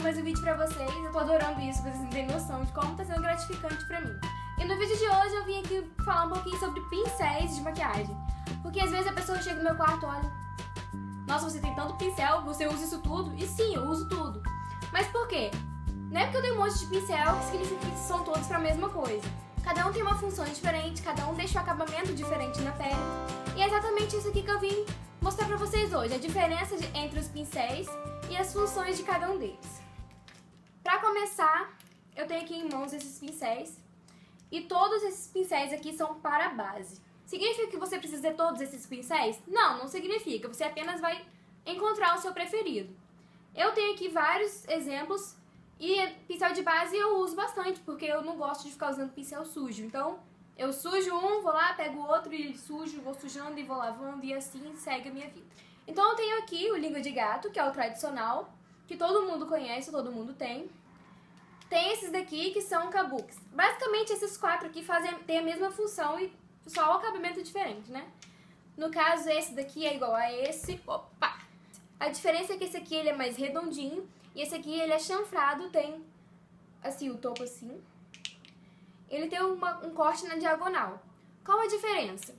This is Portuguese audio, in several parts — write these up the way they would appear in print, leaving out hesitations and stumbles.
mais um vídeo pra vocês. Eu tô adorando isso, vocês não têm noção de como tá sendo gratificante pra mim. E no vídeo de hoje eu vim aqui falar um pouquinho sobre pincéis de maquiagem. Porque às vezes a pessoa chega no meu quarto e olha: nossa, você tem tanto pincel, você usa isso tudo? E sim, eu uso tudo. Mas por quê? Não é porque eu tenho um monte de pincel que significa que são todos pra mesma coisa. Cada um tem uma função diferente, cada um deixa um acabamento diferente na pele. E é exatamente isso aqui que eu vim mostrar pra vocês hoje, a diferença entre os pincéis e as funções de cada um deles. Pra começar, eu tenho aqui em mãos esses pincéis. E todos esses pincéis aqui são para a base. Significa que você precisa de todos esses pincéis? Não, não significa. Você apenas vai encontrar o seu preferido. Eu tenho aqui vários exemplos. E pincel de base eu uso bastante, porque eu não gosto de ficar usando pincel sujo. Então, eu sujo um, vou lá, pego o outro e sujo, vou sujando e vou lavando e assim segue a minha vida. Então eu tenho aqui o língua de gato, que é o tradicional, que todo mundo conhece, todo mundo tem. Tem esses daqui que são kabuks. Basicamente esses quatro aqui têm a mesma função e só o acabamento diferente, né? No caso, esse daqui é igual a esse. Opa! A diferença é que esse aqui ele é mais redondinho e esse aqui ele é chanfrado, tem assim o topo assim. Ele tem um corte na diagonal. Qual a diferença?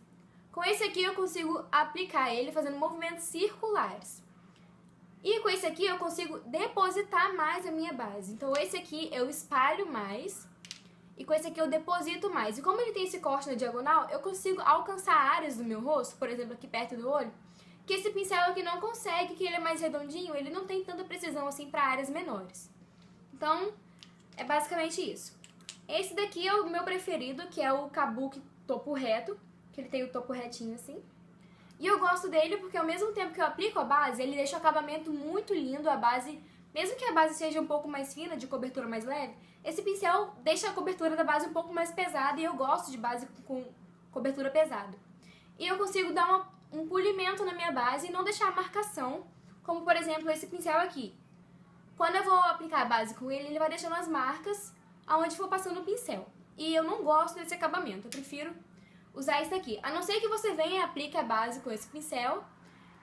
Com esse aqui eu consigo aplicar ele fazendo movimentos circulares. E com esse aqui eu consigo depositar mais a minha base. Então esse aqui eu espalho mais e com esse aqui eu deposito mais. E como ele tem esse corte na diagonal, eu consigo alcançar áreas do meu rosto, por exemplo aqui perto do olho, que esse pincel aqui não consegue, que ele é mais redondinho, ele não tem tanta precisão assim para áreas menores. Então é basicamente isso. Esse daqui é o meu preferido, que é o Kabuki topo reto, que ele tem o topo retinho assim. E eu gosto dele porque ao mesmo tempo que eu aplico a base, ele deixa o acabamento muito lindo, a base, mesmo que a base seja um pouco mais fina, de cobertura mais leve, esse pincel deixa a cobertura da base um pouco mais pesada e eu gosto de base com cobertura pesada. E eu consigo dar um polimento na minha base e não deixar marcação, como por exemplo esse pincel aqui. Quando eu vou aplicar a base com ele, ele vai deixando as marcas aonde for passando o pincel. E eu não gosto desse acabamento, eu prefiro usar esse aqui. A não ser que você venha e aplique a base com esse pincel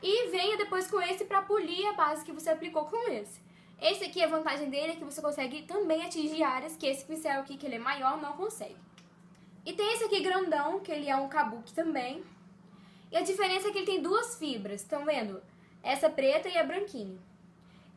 e venha depois com esse para polir a base que você aplicou com esse. Esse aqui, a vantagem dele é que você consegue também atingir áreas que esse pincel aqui, que ele é maior, não consegue. E tem esse aqui grandão, que ele é um kabuki também. E a diferença é que ele tem duas fibras, estão vendo? Essa preta e a branquinha.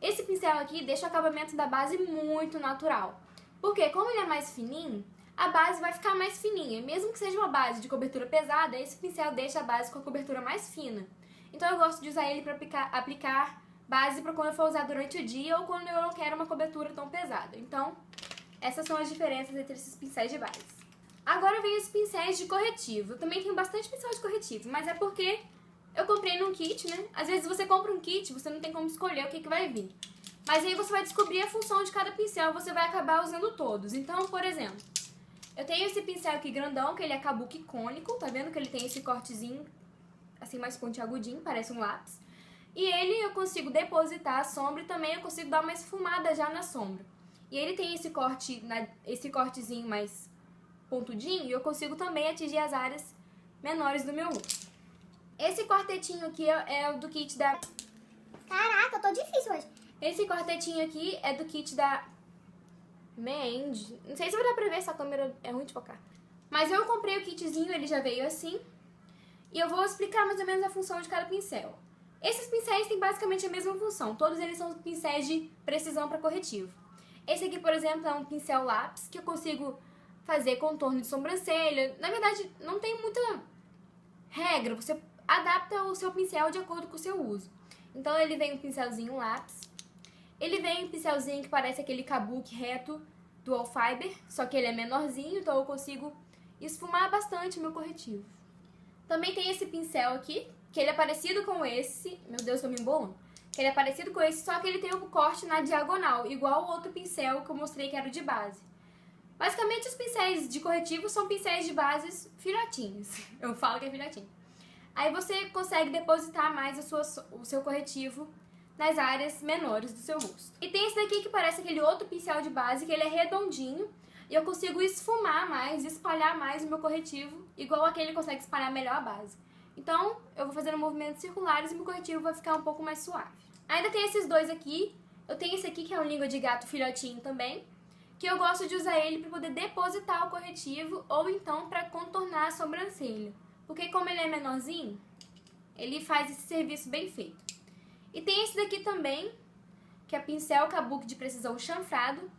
Esse pincel aqui deixa o acabamento da base muito natural. Porque como ele é mais fininho, a base vai ficar mais fininha. Mesmo que seja uma base de cobertura pesada, esse pincel deixa a base com a cobertura mais fina. Então eu gosto de usar ele para aplicar base para quando eu for usar durante o dia ou quando eu não quero uma cobertura tão pesada. Então, essas são as diferenças entre esses pincéis de base. Agora vem os pincéis de corretivo. Eu também tenho bastante pincel de corretivo, mas é porque eu comprei num kit, né? Às vezes você compra um kit, você não tem como escolher o que vai vir. Mas aí você vai descobrir a função de cada pincel, você vai acabar usando todos. Então, por exemplo, eu tenho esse pincel aqui grandão, que ele é kabuki cônico, tá vendo que ele tem esse cortezinho, assim mais pontiagudinho, parece um lápis. E ele eu consigo depositar a sombra e também eu consigo dar uma esfumada já na sombra. E ele tem esse cortezinho mais pontudinho e eu consigo também atingir as áreas menores do meu rosto. Esse quartetinho aqui é o do kit da... Caraca, eu tô difícil hoje. Esse quartetinho aqui é do kit da Mend. Não sei se vai dar pra ver, essa câmera é ruim de focar. Mas eu comprei o kitzinho, ele já veio assim. E eu vou explicar mais ou menos a função de cada pincel. Esses pincéis têm basicamente a mesma função. Todos eles são pincéis de precisão para corretivo. Esse aqui, por exemplo, é um pincel lápis que eu consigo fazer contorno de sobrancelha. Na verdade, não tem muita regra. Você adapta o seu pincel de acordo com o seu uso. Então ele vem um pincelzinho lápis. Ele vem um pincelzinho que parece aquele kabuki reto dual fiber, só que ele é menorzinho, então eu consigo esfumar bastante o meu corretivo. Também tem esse pincel aqui, que ele é parecido com esse, meu Deus, tô me embolando, que ele é parecido com esse, só que ele tem o corte na diagonal, igual o outro pincel que eu mostrei que era o de base. Basicamente os pincéis de corretivo são pincéis de bases filhotinhos, eu falo que é filhotinho. Aí você consegue depositar mais o seu corretivo nas áreas menores do seu rosto. E tem esse daqui que parece aquele outro pincel de base, que ele é redondinho, e eu consigo esfumar mais, espalhar mais o meu corretivo, igual aquele consegue espalhar melhor a base. Então, eu vou fazendo movimentos circulares e meu corretivo vai ficar um pouco mais suave. Ainda tem esses dois aqui, Eu tenho esse aqui que é um língua de gato filhotinho também, que eu gosto de usar ele para poder depositar o corretivo ou então para contornar a sobrancelha. Porque como ele é menorzinho, ele faz esse serviço bem feito. E tem esse daqui também, que é pincel kabuki de precisão chanfrado,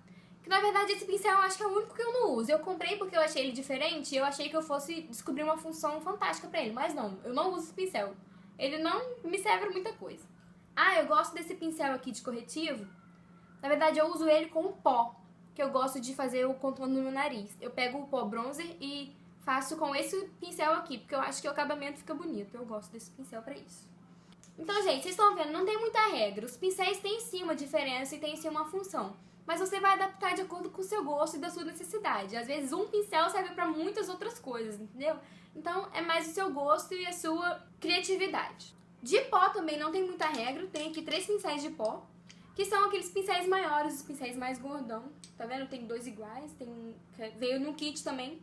que na verdade esse pincel eu acho que é o único que eu não uso. Eu comprei porque eu achei ele diferente e eu achei que eu fosse descobrir uma função fantástica pra ele, mas não, eu não uso esse pincel. Ele não me serve pra muita coisa. Ah, eu gosto desse pincel aqui de corretivo. Na verdade eu uso ele com pó, que eu gosto de fazer o contorno no meu nariz. Eu pego o pó bronzer e faço com esse pincel aqui, porque eu acho que o acabamento fica bonito. Eu gosto desse pincel pra isso. Então, gente, vocês estão vendo, não tem muita regra. Os pincéis têm sim uma diferença e têm sim uma função. Mas você vai adaptar de acordo com o seu gosto e da sua necessidade. Às vezes um pincel serve para muitas outras coisas, entendeu? Então é mais o seu gosto e a sua criatividade. De pó também não tem muita regra. Tem aqui 3 pincéis de pó, que são aqueles pincéis maiores, os pincéis mais gordão. Tá vendo? Tem 2 iguais, veio no kit também.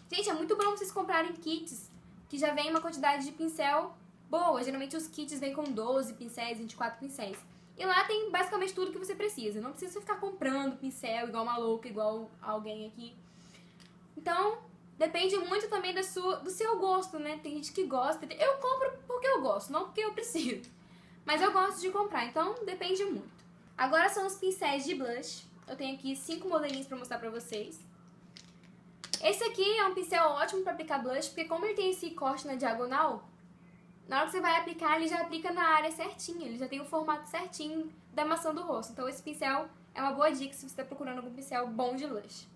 Gente, é muito bom vocês comprarem kits que já vem uma quantidade de pincel boa. Geralmente os kits vêm com 12 pincéis, 24 pincéis. E lá tem basicamente tudo que você precisa. Não precisa ficar comprando pincel igual uma louca, igual alguém aqui. Então, depende muito também do seu gosto, né? Tem gente que gosta. Eu compro porque eu gosto, não porque eu preciso. Mas eu gosto de comprar, então depende muito. Agora são os pincéis de blush. Eu tenho aqui 5 modelinhos pra mostrar pra vocês. Esse aqui é um pincel ótimo pra aplicar blush, porque como ele tem esse corte na diagonal, na hora que você vai aplicar, ele já aplica na área certinha, ele já tem o formato certinho da maçã do rosto. Então esse pincel é uma boa dica se você está procurando algum pincel bom de blush.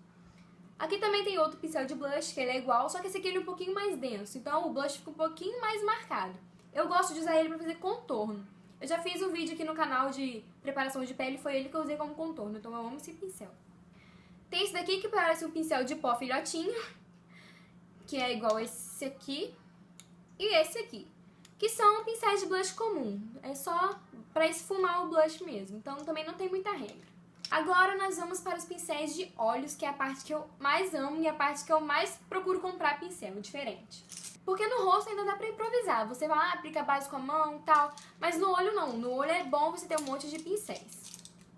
Aqui também tem outro pincel de blush, que ele é igual, só que esse aqui ele é um pouquinho mais denso, então o blush fica um pouquinho mais marcado. Eu gosto de usar ele para fazer contorno. Eu já fiz um vídeo aqui no canal de preparação de pele, foi ele que eu usei como contorno, então eu amo esse pincel. Tem esse daqui que parece um pincel de pó filhotinho, que é igual esse aqui e esse aqui, que são pincéis de blush comum, é só pra esfumar o blush mesmo, então também não tem muita regra. Agora nós vamos para os pincéis de olhos, que é a parte que eu mais amo e a parte que eu mais procuro comprar pincel diferente. Porque no rosto ainda dá pra improvisar, você vai lá, aplica a base com a mão e tal, mas no olho não, no olho é bom você ter um monte de pincéis.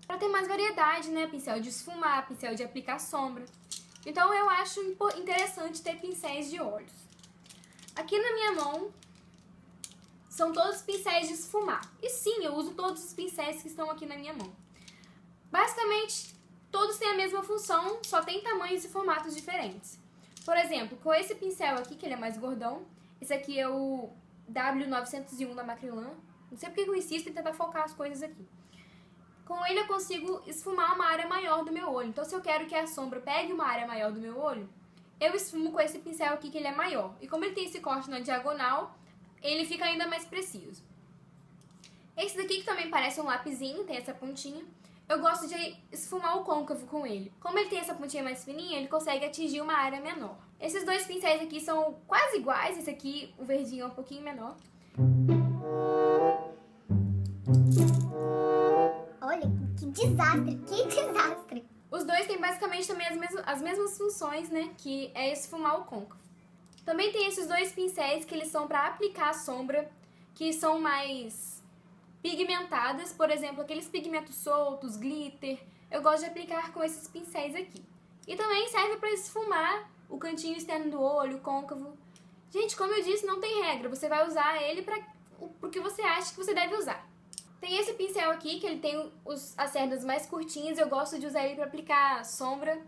Pra ter mais variedade, né, pincel de esfumar, pincel de aplicar sombra. Então eu acho interessante ter pincéis de olhos. Aqui na minha mão são todos pincéis de esfumar. E sim, eu uso todos os pincéis que estão aqui na minha mão. Basicamente, todos têm a mesma função, só tem tamanhos e formatos diferentes. Por exemplo, com esse pincel aqui, que ele é mais gordão, esse aqui é o W901 da Macrylan. Não sei porque eu insisto em tentar focar as coisas aqui. Com ele eu consigo esfumar uma área maior do meu olho. Então se eu quero que a sombra pegue uma área maior do meu olho, eu esfumo com esse pincel aqui que ele é maior. E como ele tem esse corte na diagonal, ele fica ainda mais preciso. Esse daqui que também parece um lapisinho, tem essa pontinha. Eu gosto de esfumar o côncavo com ele. Como ele tem essa pontinha mais fininha, ele consegue atingir uma área menor. Esses dois pincéis aqui são quase iguais. Esse aqui, o verdinho, é um pouquinho menor. Olha, que desastre, que desastre. Os dois têm basicamente também as mesmas funções, né? Que é esfumar o côncavo. Também tem esses dois pincéis que eles são para aplicar a sombra, que são mais pigmentadas, por exemplo, aqueles pigmentos soltos, glitter. Eu gosto de aplicar com esses pincéis aqui. E também serve para esfumar o cantinho externo do olho, o côncavo. Gente, como eu disse, não tem regra. Você vai usar ele para o que você acha que você deve usar. Tem esse pincel aqui, que ele tem as cerdas mais curtinhas. Eu gosto de usar ele para aplicar sombra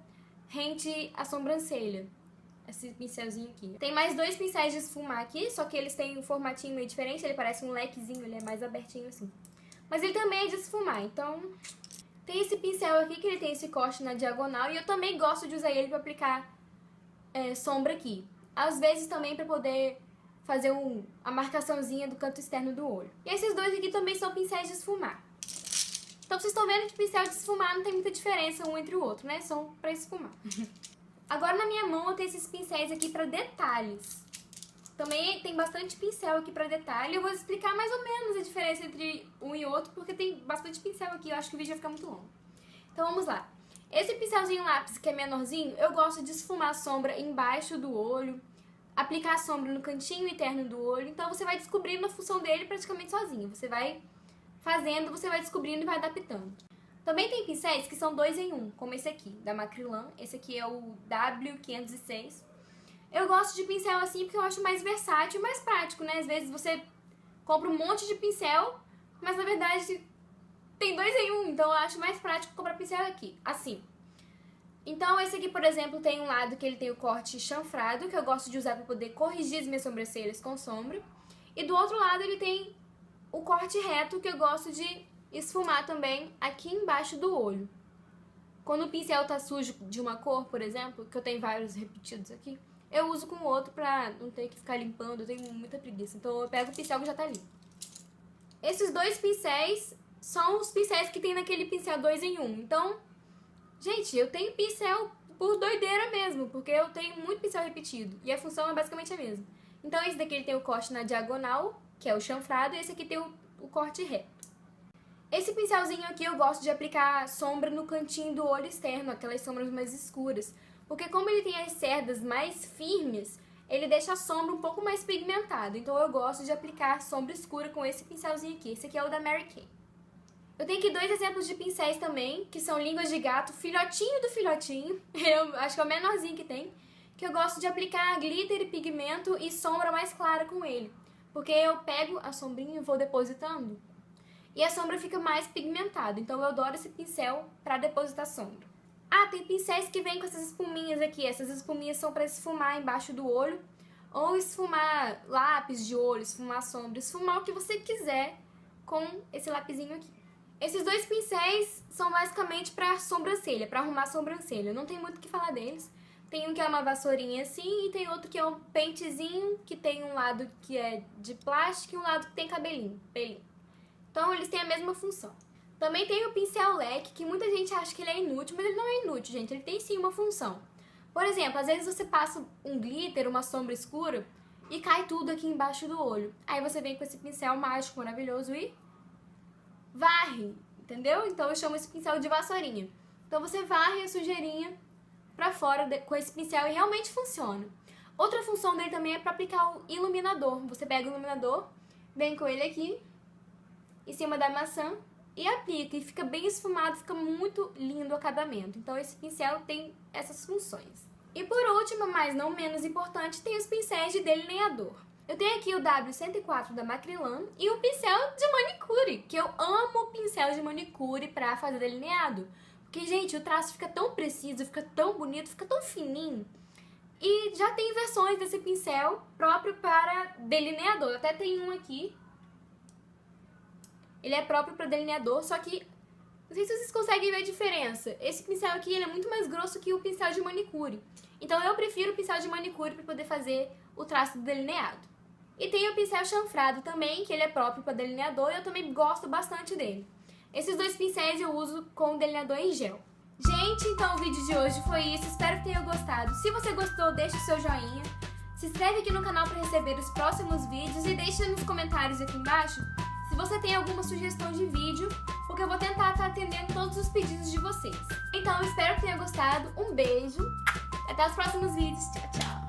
rente à sobrancelha. Esse pincelzinho aqui. Tem mais dois pincéis de esfumar aqui, só que eles têm um formatinho meio diferente. Ele parece um lequezinho, ele é mais abertinho assim. Mas ele também é de esfumar, então... Tem esse pincel aqui, que ele tem esse corte na diagonal. E eu também gosto de usar ele para aplicar sombra aqui. Às vezes também para poder fazer a marcaçãozinha do canto externo do olho. E esses dois aqui também são pincéis de esfumar. Então vocês estão vendo que pincel de esfumar não tem muita diferença um entre o outro, né? São para esfumar. Agora na minha mão eu tenho esses pincéis aqui para detalhes. Também tem bastante pincel aqui para detalhe. Eu vou explicar mais ou menos a diferença entre um e outro, porque tem bastante pincel aqui. Eu acho que o vídeo vai ficar muito longo. Então vamos lá. Esse pincelzinho lápis, que é menorzinho, eu gosto de esfumar a sombra embaixo do olho, aplicar a sombra no cantinho interno do olho. Então você vai descobrindo a função dele praticamente sozinho. Você vai fazendo, você vai descobrindo e vai adaptando. Também tem pincéis que são 2 em 1, como esse aqui, da Macrylan. Esse aqui é o W506. Eu gosto de pincel assim porque eu acho mais versátil e mais prático, né? Às vezes você compra um monte de pincel, mas na verdade tem 2 em 1, então eu acho mais prático comprar pincel aqui, assim. Então esse aqui, por exemplo, tem um lado que ele tem o corte chanfrado, que eu gosto de usar para poder corrigir as minhas sobrancelhas com sombra. E do outro lado ele tem o corte reto, que eu gosto de esfumar também aqui embaixo do olho. Quando o pincel tá sujo de uma cor, por exemplo, que eu tenho vários repetidos aqui, eu uso com o outro pra não ter que ficar limpando, eu tenho muita preguiça. Então eu pego o pincel que já tá limpo. Esses 2 pincéis são os pincéis que tem naquele pincel 2 em 1. Então, gente, eu tenho pincel por doideira mesmo, porque eu tenho muito pincel repetido. E a função é basicamente a mesma. Então esse daqui ele tem o corte na diagonal, que é o chanfrado, e esse aqui tem o corte reto. Esse pincelzinho aqui eu gosto de aplicar sombra no cantinho do olho externo, aquelas sombras mais escuras. Porque como ele tem as cerdas mais firmes, ele deixa a sombra um pouco mais pigmentada. Então eu gosto de aplicar sombra escura com esse pincelzinho aqui. Esse aqui é o da Mary Kay. Eu tenho aqui 2 exemplos de pincéis também, que são línguas de gato, filhotinho do filhotinho. Eu acho que é o menorzinho que tem. Que eu gosto de aplicar glitter e pigmento e sombra mais clara com ele. Porque eu pego a sombrinha e vou depositando. E a sombra fica mais pigmentada. Então eu adoro esse pincel para depositar sombra. Ah, tem pincéis que vêm com essas espuminhas aqui. Essas espuminhas são para esfumar embaixo do olho. Ou esfumar lápis de olho, esfumar sombra. Esfumar o que você quiser com esse lapisinho aqui. Esses 2 pincéis são basicamente para sobrancelha, para arrumar a sobrancelha. Não tem muito o que falar deles. Tem um que é uma vassourinha assim e tem outro que é um pentezinho, que tem um lado que é de plástico e um lado que tem cabelinho, pelinho. Então eles têm a mesma função. Também tem o pincel leque, que muita gente acha que ele é inútil, mas ele não é inútil, gente. Ele tem sim uma função. Por exemplo, às vezes você passa um glitter, uma sombra escura e cai tudo aqui embaixo do olho. Aí você vem com esse pincel mágico, maravilhoso e varre, entendeu? Então eu chamo esse pincel de vassourinha. Então você varre a sujeirinha pra fora com esse pincel e realmente funciona. Outra função dele também é pra aplicar o iluminador. Você pega o iluminador, vem com ele aqui, em cima da maçã, e aplica. E fica bem esfumado, fica muito lindo o acabamento. Então esse pincel tem essas funções. E por último, mas não menos importante, tem os pincéis de delineador. Eu tenho aqui o W104 da Macrylan e o pincel de manicure, que eu amo pincel de manicure pra fazer delineado. Porque, gente, o traço fica tão preciso, fica tão bonito, fica tão fininho. E já tem versões desse pincel próprio para delineador. Eu até tenho um aqui. Ele é próprio para delineador, só que não sei se vocês conseguem ver a diferença. Esse pincel aqui ele é muito mais grosso que o pincel de manicure. Então eu prefiro o pincel de manicure para poder fazer o traço do delineado. E tem o pincel chanfrado também, que ele é próprio para delineador e eu também gosto bastante dele. Esses 2 pincéis eu uso com delineador em gel. Gente, então o vídeo de hoje foi isso. Espero que tenham gostado. Se você gostou, deixe o seu joinha. Se inscreve aqui no canal para receber os próximos vídeos e deixe nos comentários aqui embaixo se você tem alguma sugestão de vídeo, porque eu vou tentar estar atendendo todos os pedidos de vocês. Então, espero que tenham gostado. Um beijo. Até os próximos vídeos. Tchau, tchau.